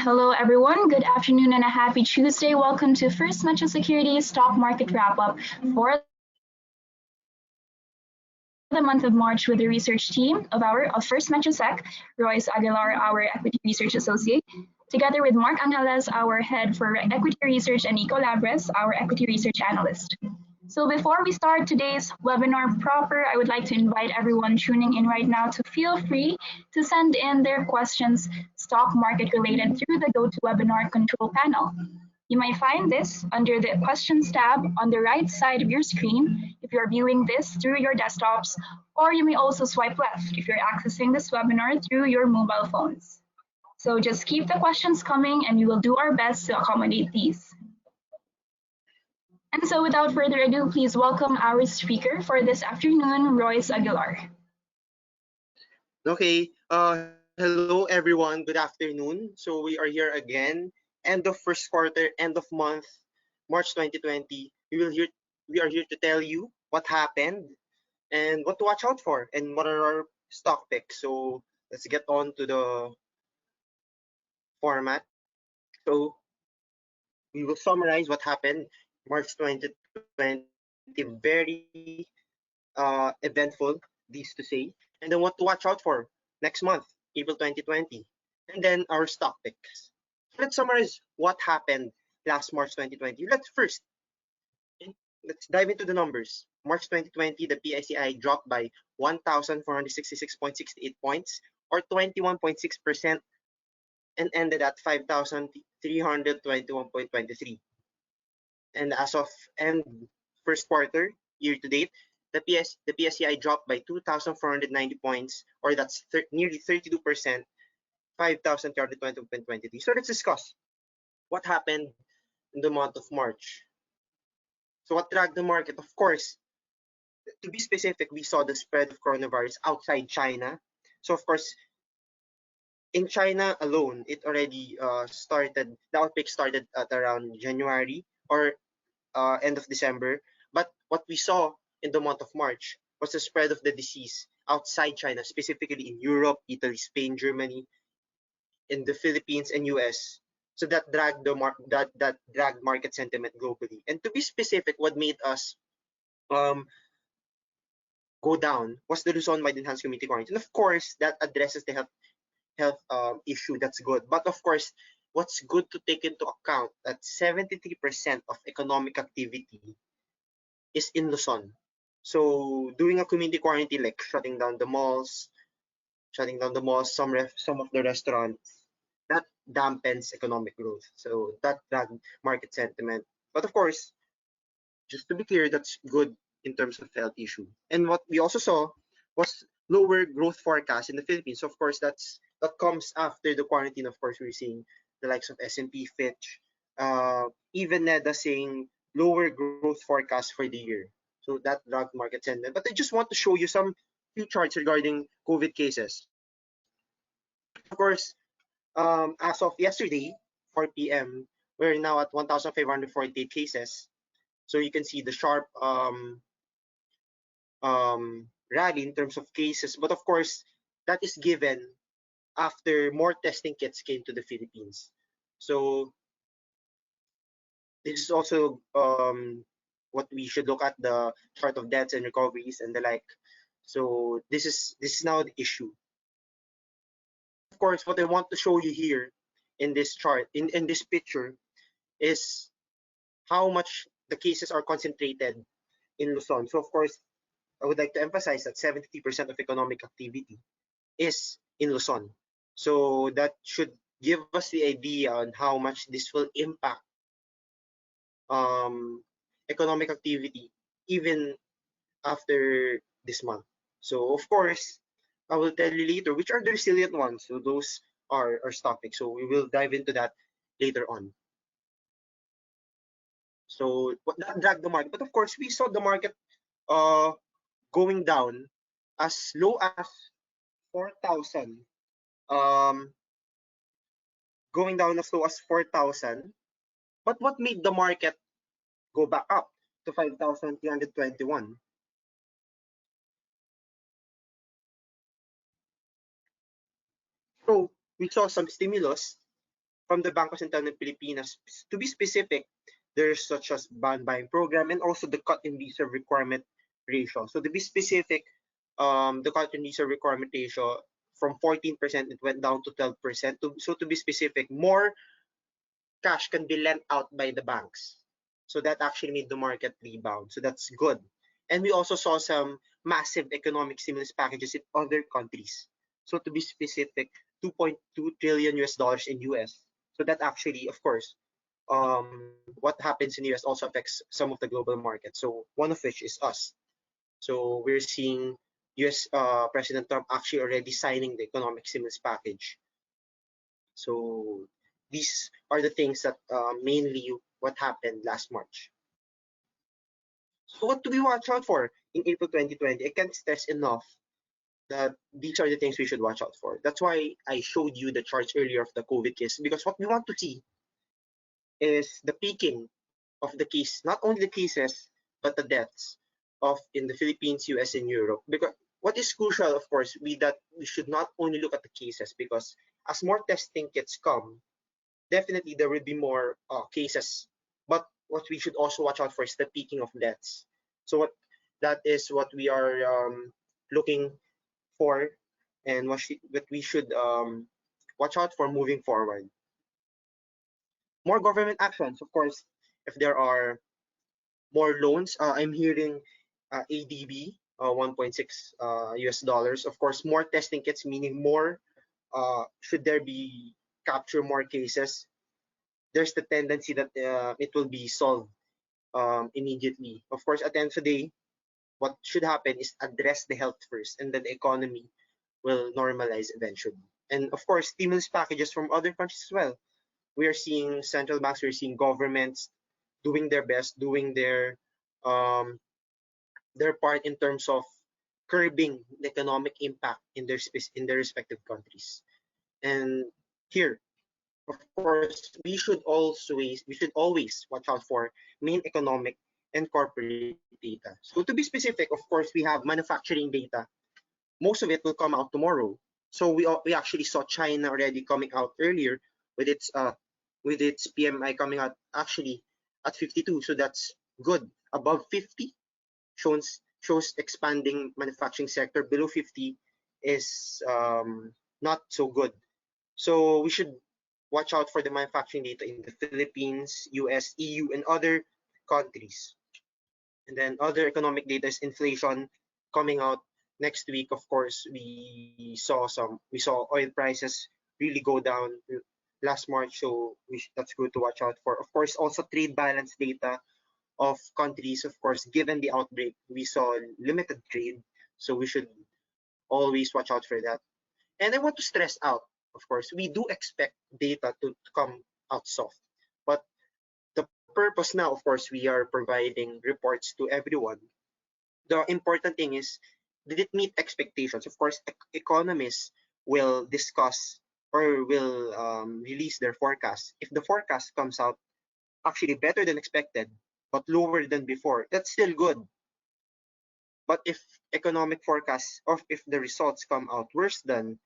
Hello, everyone. Good afternoon and a happy Tuesday. Welcome to First Metro Securities Stock Market Wrap Up for the month of March with the research team of First Metro Sec, Royce Aguilar, our Equity Research Associate, together with Mark Angeles, our Head for Equity Research, and Nico Labres, our Equity Research Analyst. So before we start today's webinar proper, I would like to invite everyone tuning in right now to feel free to send in their questions stock market related through the GoToWebinar control panel. You may find this under the Questions tab on the right side of your screen if you're viewing this through your desktops, or you may also swipe left if you're accessing this webinar through your mobile phones. So just keep the questions coming and we will do our best to accommodate these. And so without further ado, please welcome our speaker for this afternoon, Royce Aguilar. Okay, hello everyone, good afternoon. So we are here again, end of first quarter, end of month, March 2020. We are here to tell you what happened and what to watch out for and what are our stock picks. So let's get on to the format. So we will summarize what happened March 2020, very eventful, these to say, and then what to watch out for next month, April 2020, and then our stock picks. So let's summarize what happened last March 2020. Let's dive into the numbers. March 2020, the PICI dropped by 1,466.68 points, or 21.6%, and ended at 5,321.23. And as of end first quarter, year to date, the PSCI dropped by 2,490 points, or that's nearly 32%, 5,320.23. So let's discuss what happened in the month of March. So what dragged the market? Of course, to be specific, we saw the spread of coronavirus outside China. So of course, in China alone, it already started, the outbreak started at around January or end of December. But what we saw in the month of March was the spread of the disease outside China, specifically in Europe, Italy, Spain, Germany, in the Philippines, and US. So that dragged that dragged market sentiment globally. And to be specific, what made us go down was the Luzon-wide enhanced community quarantine. Of course, that addresses the health issue. That's good. But of course, what's good to take into account that 73% of economic activity is in Luzon. So doing a community quarantine, like shutting down the malls, some of the restaurants, that dampens economic growth. So that dragged market sentiment. But of course, just to be clear, that's good in terms of health issue. And what we also saw was lower growth forecast in the Philippines. So of course, that comes after the quarantine. Of course, we're seeing the likes of S&P, Fitch, even NEDA saying lower growth forecast for the year. So that dragged market sentiment. But I just want to show you some few charts regarding COVID cases. Of course, as of yesterday, 4 p.m., we're now at 1,548 cases. So you can see the sharp rally in terms of cases. But of course, that is given after more testing kits came to the Philippines. So this is also what we should look at, the chart of deaths and recoveries and the like. So this is now the issue. Of course, what I want to show you here in this chart, in this picture, is how much the cases are concentrated in Luzon. So of course, I would like to emphasize that 70% of economic activity is in Luzon. So that should give us the idea on how much this will impact economic activity even after this month. So of course, I will tell you later which are the resilient ones. So those are our stock picks. So we will dive into that later on. So that dragged the market. But of course, we saw the market going down as low as 4,000. Going down as low as 4,000. But what made the market go back up to 5,321? So we saw some stimulus from the Bangko Sentral ng Pilipinas. To be specific, there's such as bond buying program and also the cut in reserve requirement ratio. So to be specific, the cut in reserve requirement ratio from 14% it went down to 12%. So to be specific, more cash can be lent out by the banks. So that actually made the market rebound. So that's good. And we also saw some massive economic stimulus packages in other countries. So to be specific, 2.2 trillion US dollars in US. So that actually, of course, what happens in the US also affects some of the global markets. So one of which is us. So we're seeing US President Trump actually already signing the economic stimulus package. So these are the things that mainly what happened last March. So what do we watch out for in April 2020? I can't stress enough that these are the things we should watch out for. That's why I showed you the charts earlier of the COVID case, because what we want to see is the peaking of the case, not only the cases, but the deaths of in the Philippines, US, and Europe. Because what is crucial, of course, that we should not only look at the cases, because as more testing kits come, definitely there will be more cases. But what we should also watch out for is the peaking of deaths. So that is what we are looking for, and what we should watch out for moving forward. More government actions, of course. If there are more loans, I'm hearing ADB 1.6 US dollars. Of course, more testing kits, meaning more. Should there be capture more cases, there's the tendency that it will be solved immediately. Of course, at the end of the day, what should happen is address the health first, and then the economy will normalize eventually. And of course, stimulus packages from other countries as well. We are seeing central banks, we're seeing governments doing their best, doing their part in terms of curbing the economic impact in their respective countries. And here, of course, we should always watch out for main economic and corporate data. So to be specific, of course, we have manufacturing data. Most of it will come out tomorrow. So we actually saw China already coming out earlier with its PMI coming out actually at 52. So that's good. Above 50 shows expanding manufacturing sector. Below 50 is not so good. So we should watch out for the manufacturing data in the Philippines, US, EU, and other countries. And then other economic data is inflation coming out next week. Of course, we saw oil prices really go down last March, so that's good to watch out for. Of course, also trade balance data of countries. Of course, given the outbreak, we saw limited trade, so we should always watch out for that. And I want to stress out, of course, we do expect data to come out soft, but the purpose now, of course, we are providing reports to everyone. The important thing is, did it meet expectations? Of course, economists will discuss or will release their forecast. If the forecast comes out actually better than expected, but lower than before, that's still good. But if economic forecasts, or if the results come out worse than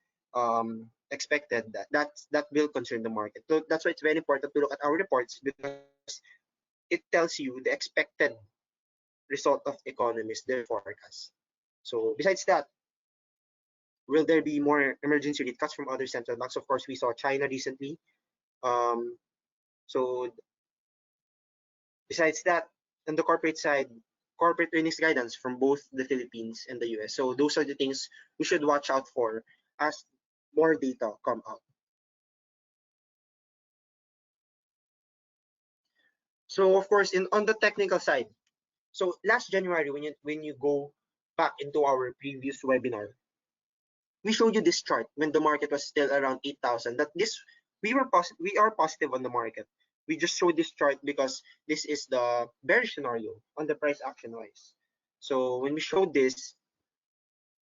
expected, that will concern the market. So that's why it's very important to look at our reports, because it tells you the expected result of economists, their forecast. So besides that, will there be more emergency rate cuts from other central banks? Of course, we saw China recently. So besides that, on the corporate side, corporate earnings guidance from both the Philippines and the US. So those are the things we should watch out for as more data come out. So of course, on the technical side, so last January, when you go back into our previous webinar, we showed you this chart when the market was still around 8,000. That we are positive on the market. We just showed this chart because this is the bearish scenario on the price action wise. So when we showed this,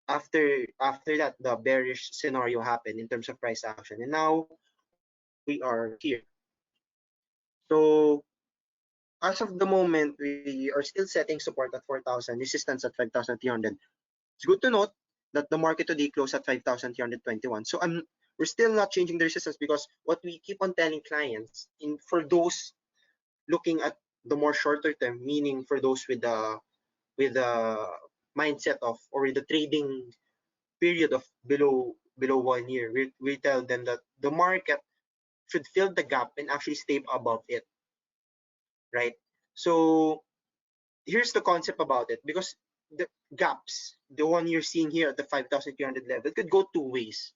after that, the bearish scenario happened in terms of price action, and now we are here. So as of the moment, we are still setting support at 4,000, resistance at 5,300. It's good to note that the market today closed at 5,321. So we're still not changing the resistance, because what we keep on telling clients, for those looking at the more shorter term, meaning for those with the mindset of, or the trading period of below 1 year, we tell them that the market should fill the gap and actually stay above it, right? So here's the concept about it, because the gaps, the one you're seeing here at the 5,300 level, could go two ways.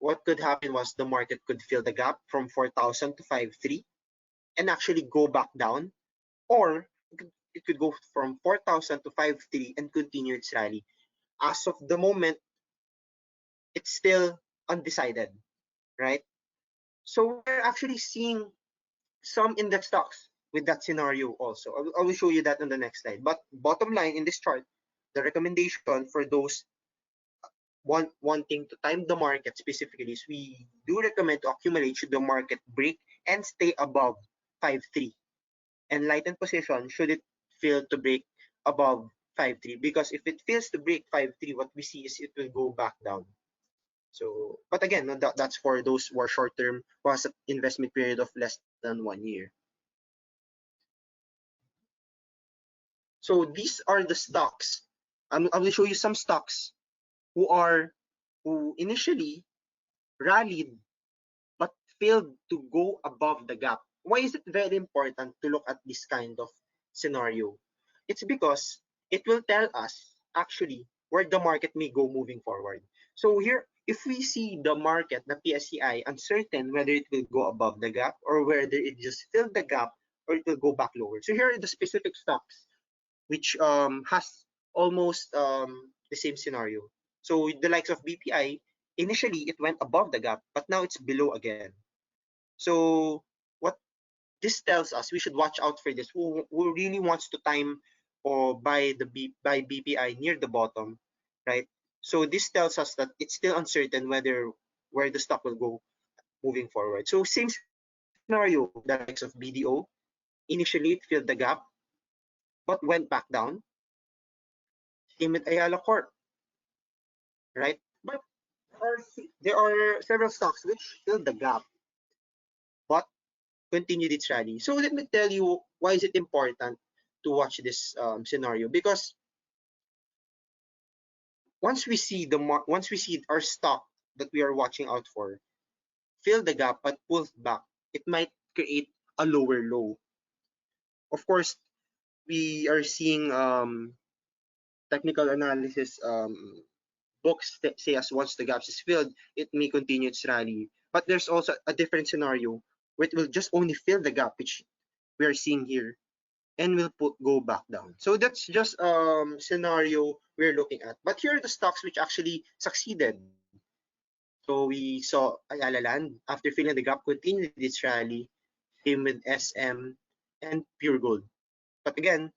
What could happen was the market could fill the gap from 4,000 to 5,300 and actually go back down, or it could go from 4,000 to 5,300 and continue its rally. As of the moment, it's still undecided, right? So we're actually seeing some index stocks with that scenario also. I will show you that on the next slide. But bottom line in this chart, the recommendation for those wanting to time the market specifically is we do recommend to accumulate should the market break and stay above 5,300. And lighten position should it fail to break above 5,300, because if it fails to break 5,300, what we see is it will go back down. So, but again, no, that's for those who are short term, who has an investment period of less than 1 year. So these are the stocks. I will show you some stocks who initially rallied but failed to go above the gap. Why is it very important to look at this kind of scenario? It's because it will tell us actually where the market may go moving forward. So here, if we see the market, the PSCI, uncertain whether it will go above the gap or whether it just filled the gap or it will go back lower. So here are the specific stocks which has almost the same scenario. So the likes of BPI, initially it went above the gap, but now it's below again. So what this tells us, we should watch out for this. Who really wants to time or buy BPI near the bottom, right? So this tells us that it's still uncertain where the stock will go moving forward. So same scenario, the likes of BDO, initially it filled the gap, but went back down. Same with Ayala Corp, right? But there are several stocks which filled the gap, but continued its rally. So let me tell you why is it important to watch this scenario, because once we see our stock that we are watching out for fill the gap but pulls back, it might create a lower low. Of course, we are seeing technical analysis books that say as once the gaps is filled, it may continue its rally. But there's also a different scenario where it will just only fill the gap, which we are seeing here, and will go back down. So that's just scenario we're looking at. But here are the stocks which actually succeeded. So we saw Ayala Land after filling the gap continued its rally, same with SM and Pure Gold. But again,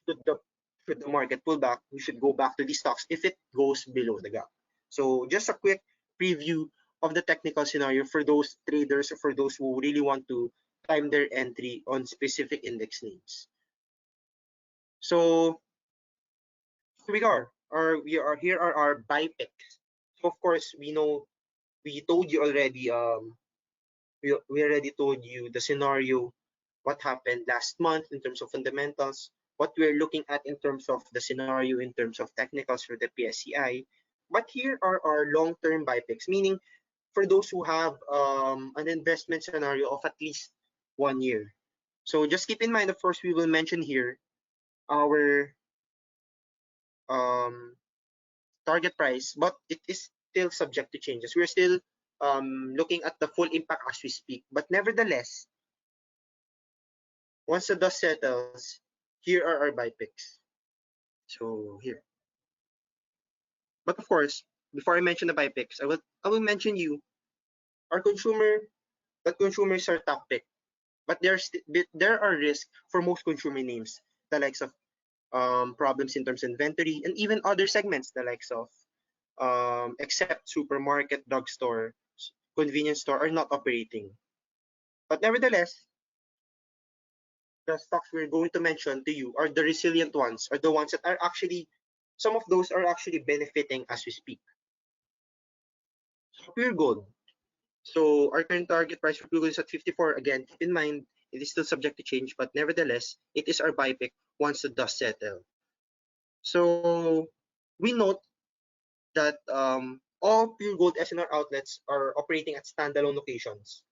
should the market pull back, we should go back to these stocks if it goes below the gap. So just a quick preview of the technical scenario for those traders or for those who really want to time their entry on specific index names. So here are our buy picks. So of course we know we told you already we already told you the scenario, what happened last month in terms of fundamentals, what we're looking at in terms of the scenario in terms of technicals for the PSCI. But here are our long-term buy picks, meaning for those who have an investment scenario of at least 1 year. So just keep in mind, of course, we will mention here our target price, but it is still subject to changes. We're still looking at the full impact as we speak. But nevertheless, once the dust settles, here are our buy picks. So here. But of course, before I mention the buy picks, I will mention you our consumers are top pick. But there are risks for most consumer names, the likes of problems in terms of inventory, and even other segments, the likes of except supermarket, drugstore, convenience store are not operating. But nevertheless, the stocks we're going to mention to you are the resilient ones, are the ones that are actually, some of those are actually benefiting as we speak. Pure gold. So our current target price for pure gold is at 54. Again, keep in mind it is still subject to change, but nevertheless, it is our buy pick once the dust settle. So we note that all pure gold SNR outlets are operating at standalone locations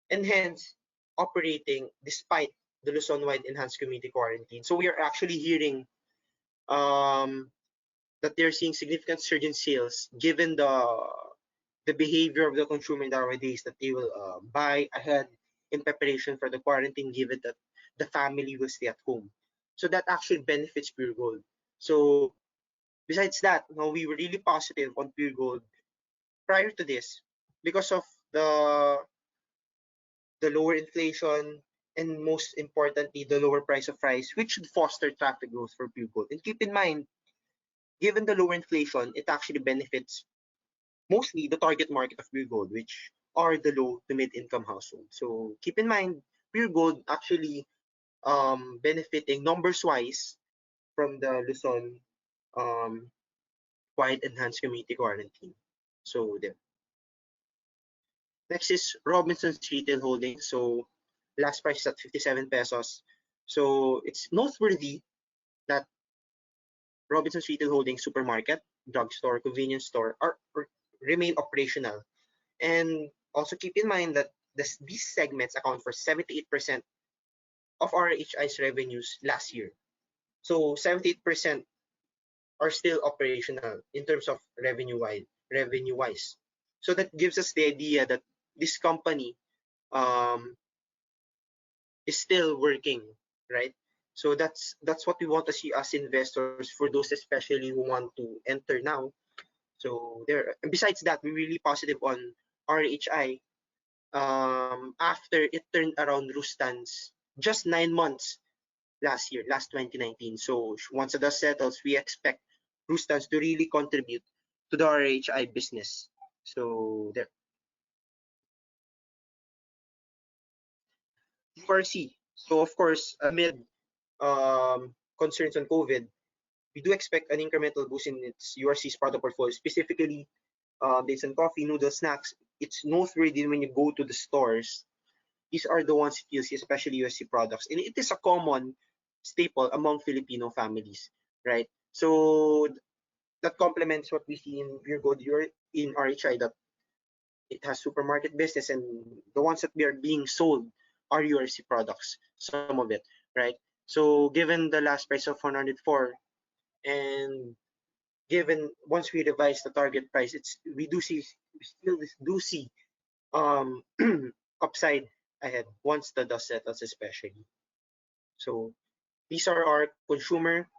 and hence operating despite the Luzon-wide enhanced community quarantine. So we are actually hearing um, that they're seeing significant surge in sales given the behavior of the consumer nowadays, that they will buy ahead in preparation for the quarantine given that the family will stay at home. So that actually benefits pure gold. So besides that, we were really positive on pure gold prior to this because of the the lower inflation and most importantly the lower price of rice, which should foster traffic growth for pure gold. And keep in mind, given the lower inflation, it actually benefits mostly the target market of pure gold, which are the low to mid income households. So keep in mind, pure gold actually benefiting numbers wise from the Luzon wide enhanced community quarantine. So there. Next is Robinson's Retail Holdings. So last price is at 57 pesos. So it's noteworthy that Robinson's Retail Holdings supermarket, drugstore, convenience store remain operational. And also keep in mind that these segments account for 78% of RHI's revenues last year. So 78% are still operational in terms of revenue wise. So that gives us the idea that this company um, is still working, right? So that's what we want to see as investors, for those especially who want to enter now. So there. And besides that, we're really positive on RHI after it turned around Rustan's just 9 months last year, last 2019. So once the dust settles, we expect Rustan's to really contribute to the RHI business. So there. URC. So of course, amid concerns on COVID, we do expect an incremental boost in its URC's product portfolio, specifically dates and coffee, noodles, snacks. It's noteworthy when you go to the stores. These are the ones that you see, especially USC products, and it is a common staple among Filipino families, right? So that complements what we see in in RHI, that it has supermarket business, and the ones that are being sold are URC products, some of it, right? So given the last price of 104, and given once we revise the target price, we still do see um upside ahead once the dust settles, especially. So these are our consumer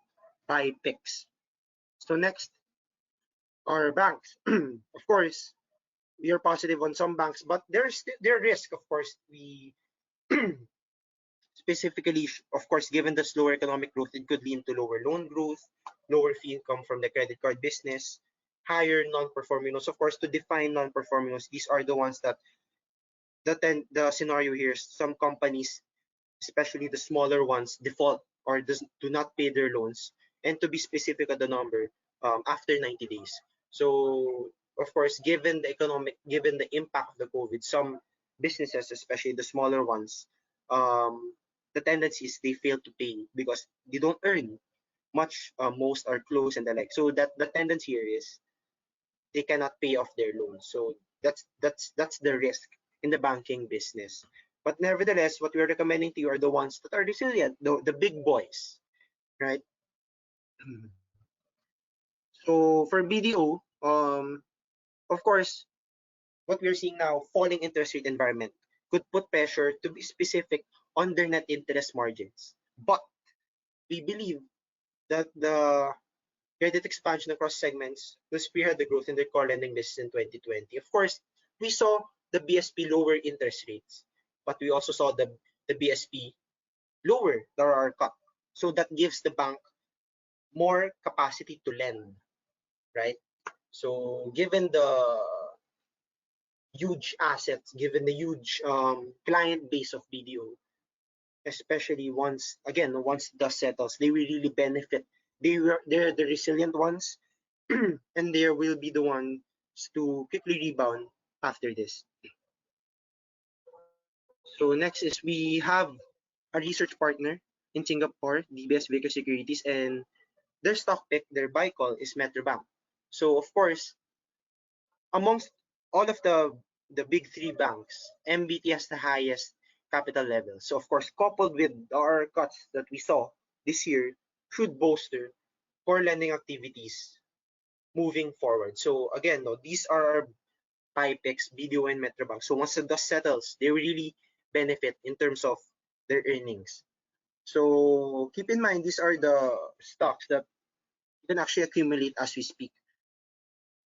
buy picks. So next are banks. Of course, we are positive on some banks, but there risk, of course. We specifically, of course, given the slower economic growth, it could lead to lower loan growth, lower fee income from the credit card business, higher non-performing loans. Of course, to define non-performing loans, these are the ones that the scenario here is some companies, especially the smaller ones, default or do not pay their loans. And to be specific on the number, after 90 days. So, of course, given the impact of the COVID, some businesses, especially the smaller ones, the tendency is they fail to pay because they don't earn much. Most are closed and the like. So that the tendency here is they cannot pay off their loans. So that's the risk in the banking business. But nevertheless, what we're recommending to you are the ones that are resilient, the big boys, right? So for BDO, of course, what we're seeing now, falling interest rate environment could put pressure, to be specific, on their net interest margins. But we believe that the credit expansion across segments will spearhead the growth in their core lending business in 2020. Of course, we saw the BSP lower interest rates, but we also saw the BSP lower the RR cut. So that gives the bank more capacity to lend, right? So given the huge assets, given the huge client base of BDO, especially once dust settles, they will really benefit. They're the resilient ones, and they will be the ones to quickly rebound after this. So next is we have a research partner in Singapore, DBS Baker Securities, and their stock pick, their buy call is Metro Bank. So of course, amongst all of the big three banks, MBT has the highest capital level. So of course, coupled with our cuts that we saw this year, should bolster core lending activities moving forward. So again, no, these are our buy picks, BDO and Metrobank. So once the dust settles, they really benefit in terms of their earnings. So keep in mind, these are the stocks that you can actually accumulate as we speak.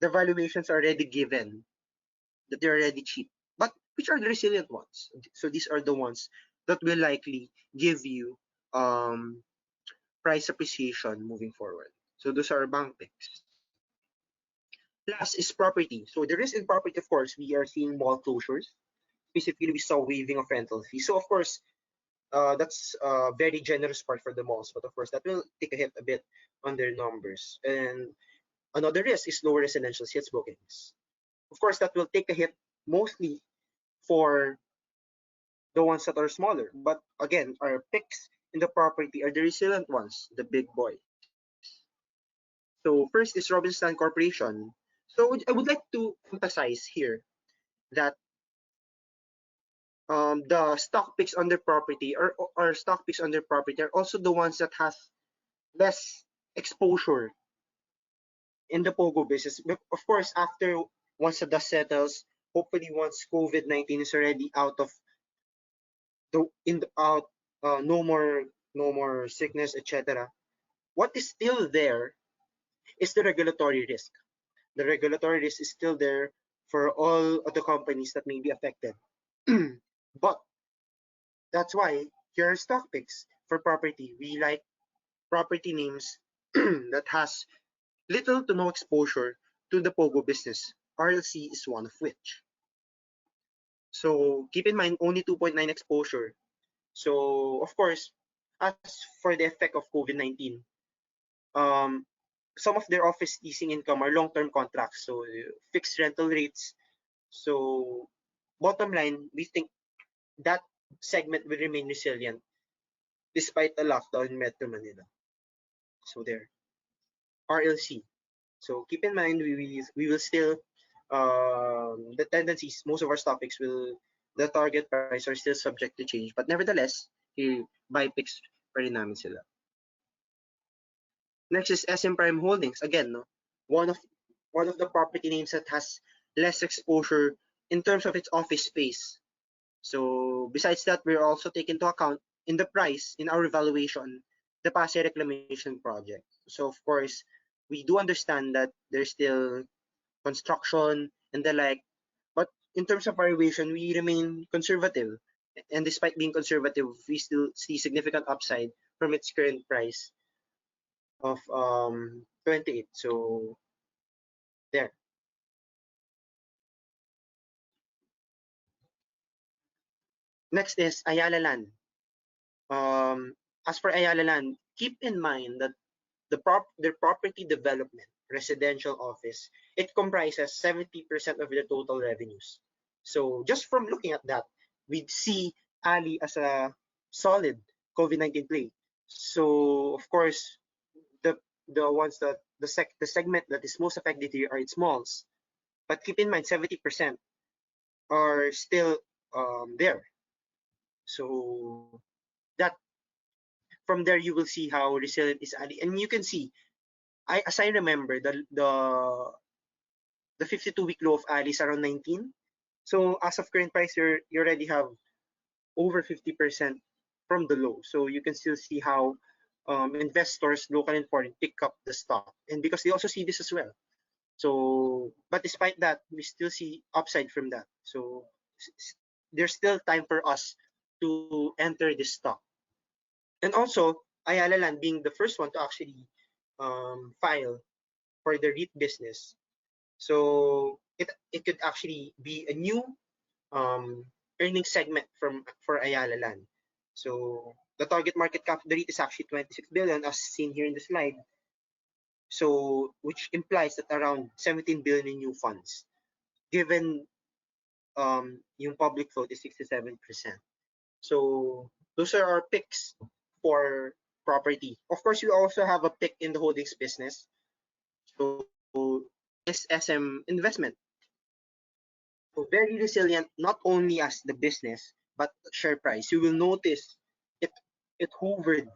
The valuations are already given, that they're already cheap. But which are the resilient ones? So these are the ones that will likely give you price appreciation moving forward. So those are bank picks. Last is property. So the risk in property, of course, we are seeing mall closures. Specifically, we saw waiving of rental fees. So of course, that's a very generous part for the malls, but of course that will take a hit a bit on their numbers. And another risk is lower residential sales bookings. Of course, that will take a hit mostly for the ones that are smaller. But again, our picks in the property are the resilient ones, the big boys. So first is Robinson Corporation. So I would like to emphasize here that the stock picks on their property or stock picks on their property are also the ones that has less exposure in the Pogo business. But of course, after once the dust settles, hopefully once COVID-19 is already out of the in the out, no more sickness, etc. What is still there is the regulatory risk. The regulatory risk is still there for all of the companies that may be affected. But that's why here are stock picks for property. We like property names that has little to no exposure to the Pogo business. RLC is one of which. So keep in mind only 2.9 exposure. So of course, as for the effect of COVID-19, um, some of their office leasing income are long-term contracts, so fixed rental rates. So bottom line, we think that segment will remain resilient despite the lockdown in Metro Manila. So there, RLC. So keep in mind, we will still the tendencies. Most of our topics will the target price are still subject to change, but nevertheless, buy picks pa rin namin sila. Next is SM Prime Holdings. Again, no, one of one of the property names that has less exposure in terms of its office space. So besides that, we're also taking into account in the price in our evaluation the Pasay Reclamation Project. So of course, we do understand that there's still construction and the like, but in terms of valuation, we remain conservative. And despite being conservative, we still see significant upside from its current price of 28. So there. Next is Ayala Land. As for Ayala Land, keep in mind that their property development, residential office, it comprises 70% of their total revenues. So just from looking at that, we'd see Ali as a solid COVID-19 play. So of course, the the ones that the segment that is most affected here are its malls. But keep in mind, 70% are still there. So that from there you will see how resilient is Ali, and you can see as I remember, the 52-week low of Ali is around 19. So as of current price, you already have over 50% from the low. So you can still see how investors, local and foreign, pick up the stock, and because they also see this as well. So, but despite that, we still see upside from that. So there's still time for us to enter this stock. And also, Ayala Land being the first one to actually file for the REIT business. So it could actually be a new earning segment for Ayala Land. So the target market cap of the REIT is actually 26 billion as seen here in the slide. So which implies that around 17 billion in new funds. Given yung public float is 67%. So those are our picks for property. Of course, we also have a pick in the holdings business. So is SM investment. So very resilient, not only as the business, but share price. You will notice it hovered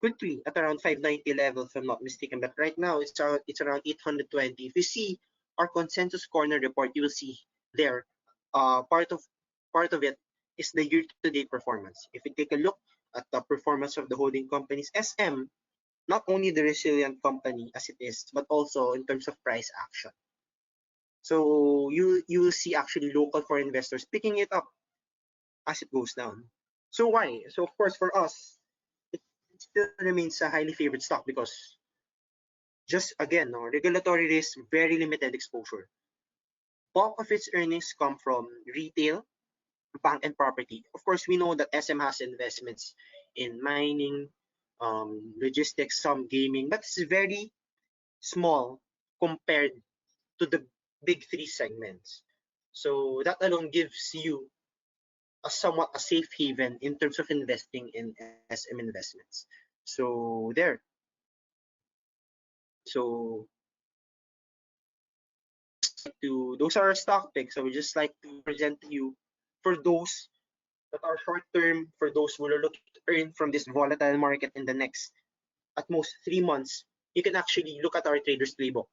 quickly at around 590 level, if I'm not mistaken. But right now it's around 820. If you see our consensus corner report, you will see there part of it is the year-to-date performance. If you take a look at the performance of the holding companies, SM, not only the resilient company as it is, but also in terms of price action. So you will see actually local foreign investors picking it up as it goes down. So why? So of course for us, it still remains a highly favored stock because just again, no, regulatory risk, very limited exposure. Bulk of its earnings come from retail, bank, and property. Of course, we know that SM has investments in mining, logistics, some gaming, but it's very small compared to the big three segments. So that alone gives you a somewhat a safe haven in terms of investing in SM investments. So there. So those are our stock picks. So we just like to present to you for those that are short term, for those who are looking to earn from this volatile market in the next at most 3 months. You can actually look at our traders playbook.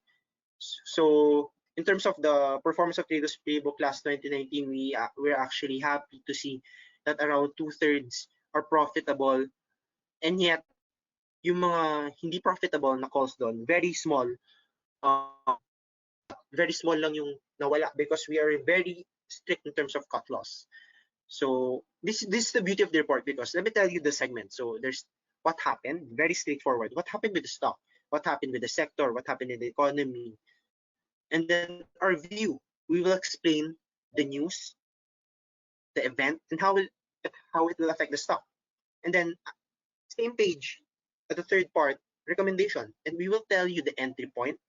So in terms of the performance of traders playbook last 2019, we're actually happy to see that around 2/3 are profitable, and yet yung mga hindi profitable na calls doon, uh, very small lang yung nawala because we are very strict in terms of cut loss. So this is the beauty of the report, because let me tell you the segment. So there's what happened, very straightforward. What happened with the stock? What happened with the sector? What happened in the economy? And then our view, we will explain the news, the event, and how it will affect the stock. And then same page at the third part, recommendation, and we will tell you the entry point,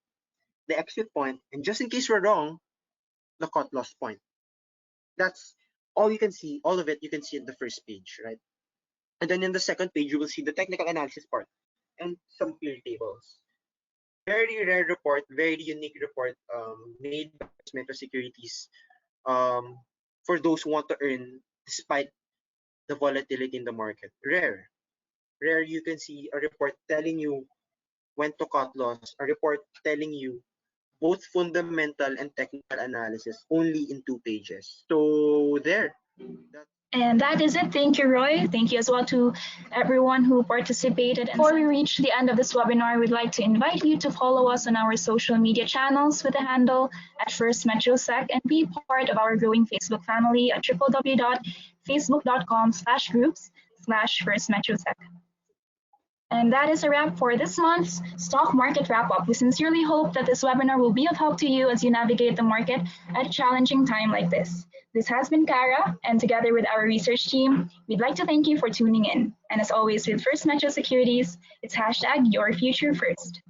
the exit point, and just in case we're wrong, the cut loss point. That's all you can see. All of it you can see in the first page, right? And then in the second page, you will see the technical analysis part and some peer tables. Very rare report, very unique report made by First Metro Securities for those who want to earn despite the volatility in the market. Rare. You can see a report telling you when to cut loss, a report telling you both fundamental and technical analysis only in 2 pages. So there. And that is it. Thank you, Roy. Thank you as well to everyone who participated. And before we reach the end of this webinar, we'd like to invite you to follow us on our social media channels with the handle at FirstMetroSec and be part of our growing Facebook family at www.facebook.com/groups/FirstMetroSec. And that is a wrap for this month's stock market wrap-up. We sincerely hope that this webinar will be of help to you as you navigate the market at a challenging time like this. This has been Kara, and together with our research team, we'd like to thank you for tuning in. And as always with First Metro Securities, it's #YourFutureFirst.